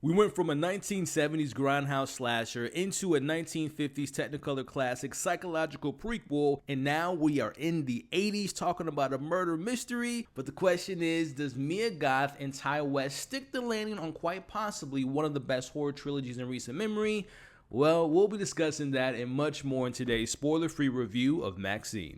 We went from a 1970s grindhouse slasher into a 1950s Technicolor classic psychological prequel, and now we are in the 80s talking about a murder mystery. But the question is, does Mia Goth and Ty West stick the landing on quite possibly one of the best horror trilogies in recent memory? Well, we'll be discussing that and much more in today's spoiler-free review of MaXXXine.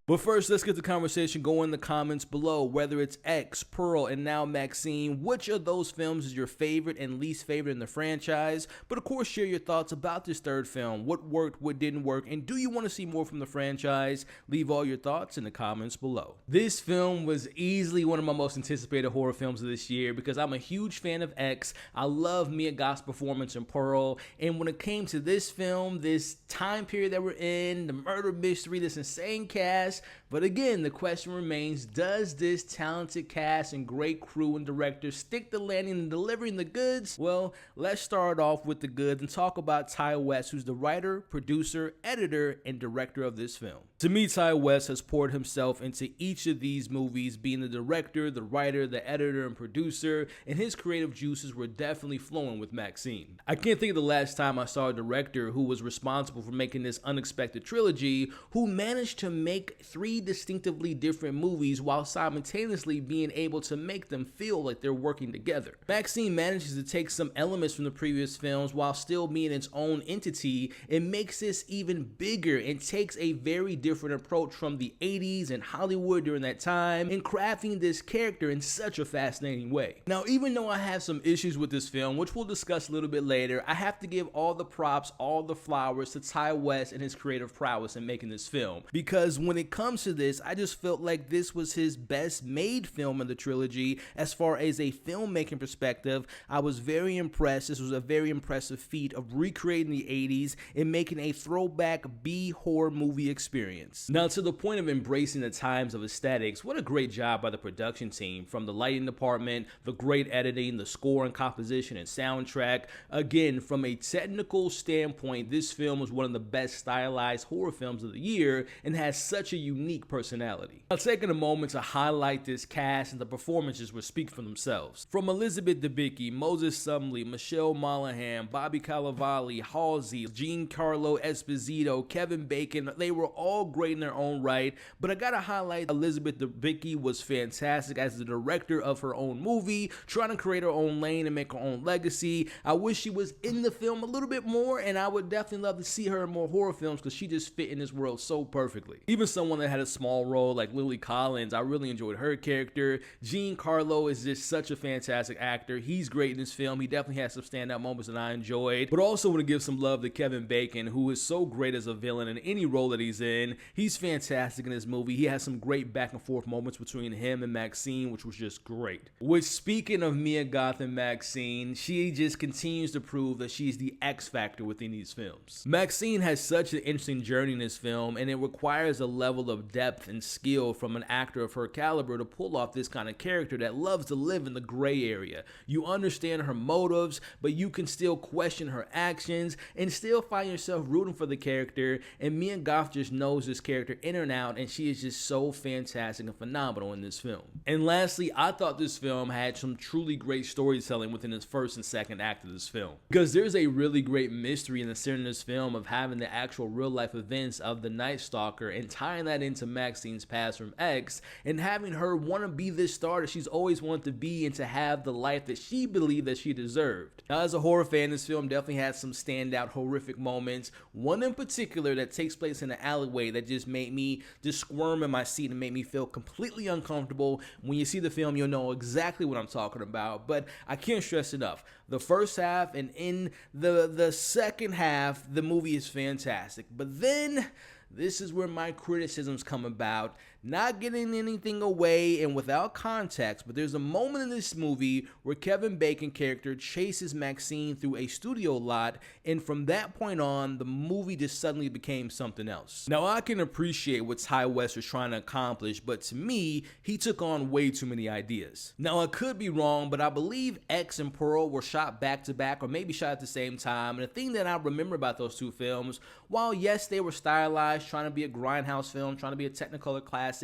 But first, let's get the conversation going in the comments below. Whether it's X, Pearl, and now MaXXXine, which of those films is your favorite and least favorite in the franchise? But of course, share your thoughts about this third film. What worked, what didn't work, and do you want to see more from the franchise? Leave all your thoughts in the comments below. This film was easily one of my most anticipated horror films of this year because I'm a huge fan of X. I love Mia Goth's performance in Pearl, and when it came to this film, this time period that we're in, the murder mystery, this insane cast. But again, the question remains, does this talented cast and great crew and director stick the landing and delivering the goods? Well, let's start off with the goods and talk about Ty West, who's the writer, producer, editor, and director of this film. To me, Ty West has poured himself into each of these movies, being the director, the writer, the editor, and producer, and his creative juices were definitely flowing with MaXXXine. I can't think of the last time I saw a director who was responsible for making this unexpected trilogy, who managed to make three distinctively different movies while simultaneously being able to make them feel like they're working together. MaXXXine manages to take some elements from the previous films while still being its own entity. It makes this even bigger and takes a very different approach from the 80s and Hollywood during that time in crafting this character in such a fascinating way. Now, even though I have some issues with this film, which we'll discuss a little bit later, I have to give all the props, all the flowers to Ty West and his creative prowess in making this film, because when it comes to this, I just felt like this was his best made film in the trilogy. As far as a filmmaking perspective, I was very impressed. This was a very impressive feat of recreating the 80s and making a throwback B horror movie experience. Now, to the point of embracing the times of aesthetics, what a great job by the production team, from the lighting department, the great editing, the score and composition and soundtrack. Again, from a technical standpoint, this film was one of the best stylized horror films of the year and has such a unique personality. I'll take a moment to highlight this cast, and the performances will speak for themselves. From Elizabeth Debicki, Moses Sumney, Michelle Monaghan, Bobby Cannavale, Halsey, Giancarlo Esposito, Kevin Bacon, they were all great in their own right, but I gotta highlight Elizabeth Debicki was fantastic as the director of her own movie, trying to create her own lane and make her own legacy. I wish she was in the film a little bit more, and I would definitely love to see her in more horror films because she just fit in this world so perfectly. Even someone that had a small role like Lily Collins, I really enjoyed her character. Giancarlo is just such a fantastic actor. He's great in this film. He definitely has some standout moments that I enjoyed. But also want to give some love to Kevin Bacon, who is so great as a villain in any role that he's in. He's fantastic in this movie. He has some great back and forth moments between him and MaXXXine, which was just great. Which, speaking of Mia Goth and MaXXXine, she just continues to prove that she's the X factor within these films. MaXXXine has such an interesting journey in this film, and it requires a level of depth and skill from an actor of her caliber to pull off this kind of character that loves to live in the gray area. You understand her motives, but you can still question her actions and still find yourself rooting for the character, and Mia Goth just knows this character in and out, and she is just so fantastic and phenomenal in this film. And lastly, I thought this film had some truly great storytelling within its first and second act of this film, because there's a really great mystery in the center of this film of having the actual real life events of the Night Stalker and tying that into MaXXXine's past from X, and having her want to be this star that she's always wanted to be and to have the life that she believed that she deserved. Now, as a horror fan, this film definitely had some standout horrific moments. One in particular that takes place in an alleyway that just made me just squirm in my seat and made me feel completely uncomfortable. When you see the film, you'll know exactly what I'm talking about, but I can't stress enough. The first half and in the second half, the movie is fantastic. But then this is where my criticisms come about. Not getting anything away and without context, but there's a moment in this movie where Kevin Bacon's character chases Maxine through a studio lot, and from that point on, the movie just suddenly became something else. Now, I can appreciate what Ty West was trying to accomplish, but to me, he took on way too many ideas. Now, I could be wrong, but I believe X and Pearl were shot back to back, or maybe shot at the same time, and the thing that I remember about those two films, while yes, they were stylized, trying to be a grindhouse film, trying to be a Technicolor classic,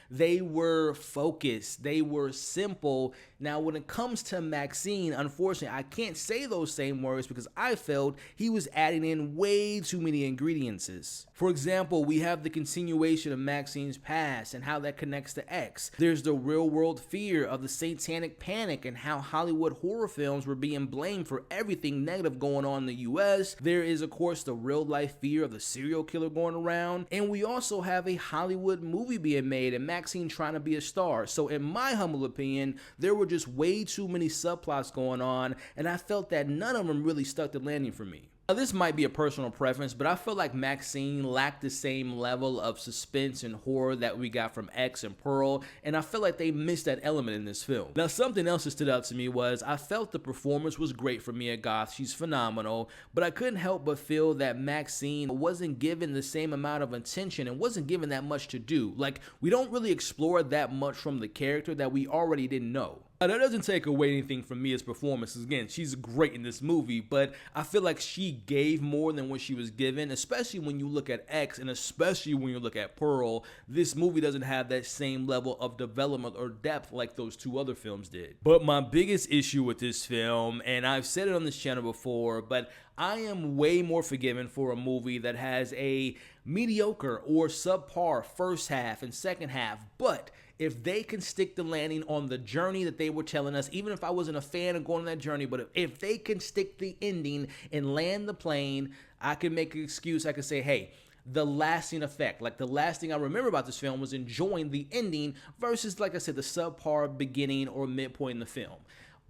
they were focused, they were simple. Now, when it comes to Maxine, unfortunately, I can't say those same words because I felt he was adding in way too many ingredients. For example, we have the continuation of Maxine's past and how that connects to X. There's the real-world fear of the satanic panic and how Hollywood horror films were being blamed for everything negative going on in the US. There is, of course, the real-life fear of the serial killer going around. And we also have a Hollywood movie being made and Maxine trying to be a star. So in my humble opinion, there were just way too many subplots going on, and I felt that none of them really stuck the landing for me. Now, this might be a personal preference, but I feel like Maxine lacked the same level of suspense and horror that we got from X and Pearl, and I feel like they missed that element in this film. Now, something else that stood out to me was I felt the performance was great for Mia Goth. She's phenomenal, but I couldn't help but feel that Maxine wasn't given the same amount of attention and wasn't given that much to do. Like, we don't really explore that much from the character that we already didn't know. Now, that doesn't take away anything from Mia's performance. Again, she's great in this movie, but I feel like she gave more than what she was given, especially when you look at X and especially when you look at Pearl. This movie doesn't have that same level of development or depth like those two other films did. But my biggest issue with this film, and I've said it on this channel before, but I am way more forgiving for a movie that has a mediocre or subpar first half and second half, but if they can stick the landing on the journey that they were telling us, even if I wasn't a fan of going on that journey, but if they can stick the ending and land the plane, I can make an excuse. I can say, hey, the lasting effect, like the last thing I remember about this film was enjoying the ending versus, like I said, the subpar beginning or midpoint in the film.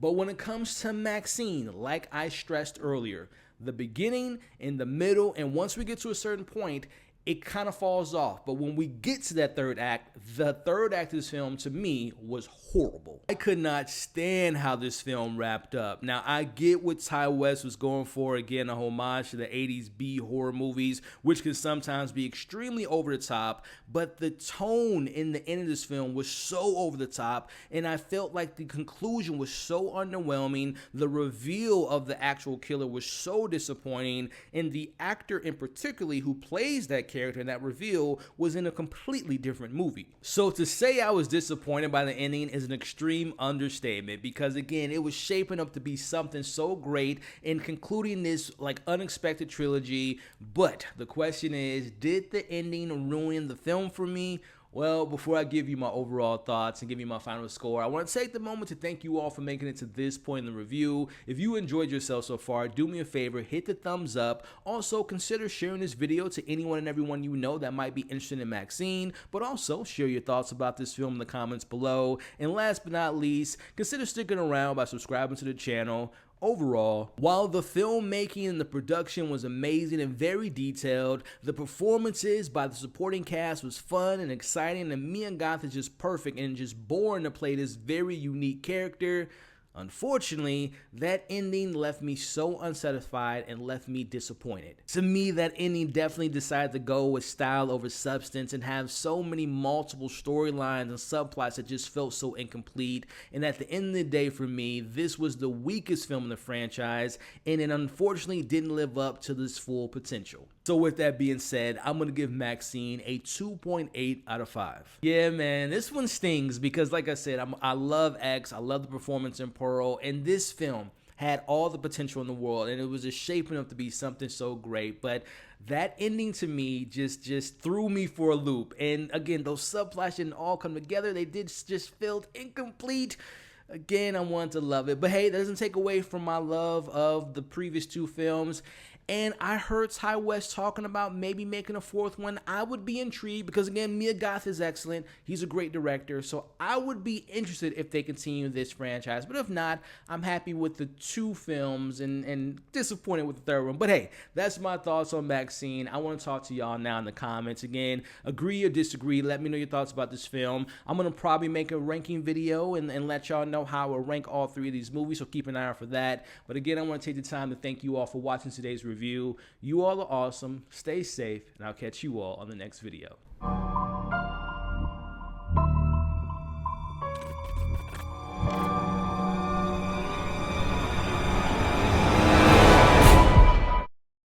But when it comes to Maxine, like I stressed earlier, the beginning and the middle, and once we get to a certain point, it kind of falls off. But when we get to that third act, the third act of this film to me was horrible. I could not stand how this film wrapped up. Now, I get what Ty West was going for, again, a homage to the 80s B horror movies, which can sometimes be extremely over the top, but the tone in the end of this film was so over the top, and I felt like the conclusion was so underwhelming. The reveal of the actual killer was so disappointing, and the actor in particular who plays that character and that reveal was in a completely different movie. So to say I was disappointed by the ending is an extreme understatement, because again, it was shaping up to be something so great in concluding this like unexpected trilogy. But the question is, did the ending ruin the film for me? Well, before I give you my overall thoughts and give you my final score, I want to take the moment to thank you all for making it to this point in the review. If you enjoyed yourself so far, do me a favor, hit the thumbs up. Also, consider sharing this video to anyone and everyone you know that might be interested in Maxine, but also share your thoughts about this film in the comments below. And last but not least, consider sticking around by subscribing to the channel. Overall, while the filmmaking and the production was amazing and very detailed, the performances by the supporting cast was fun and exciting, and Mia Goth is just perfect and just born to play this very unique character. Unfortunately, that ending left me so unsatisfied and left me disappointed. To me, that ending definitely decided to go with style over substance and have so many multiple storylines and subplots that just felt so incomplete. And at the end of the day, for me, this was the weakest film in the franchise, and it unfortunately didn't live up to this full potential. So with that being said, I'm going to give Maxine a 2.8 out of 5. Yeah, man, this one stings because, like I said, I love X, I love the performance in Pearl, and this film had all the potential in the world, and it was just shaping up to be something so great. But that ending to me just threw me for a loop. And again, those subplots didn't all come together. They just felt incomplete. Again, I wanted to love it. But hey, that doesn't take away from my love of the previous two films. And I heard Ty West talking about maybe making a fourth one. I would be intrigued because, again, Mia Goth is excellent. He's a great director. So I would be interested if they continue this franchise. But if not, I'm happy with the 2 films and disappointed with the third one. But hey, that's my thoughts on MaXXXine. I want to talk to y'all now in the comments. Again, agree or disagree. Let me know your thoughts about this film. I'm going to probably make a ranking video and let y'all know how I will rank all 3 of these movies. So keep an eye out for that. But again, I want to take the time to thank you all for watching today's review. You all are awesome. Stay safe, and I'll catch you all on the next video.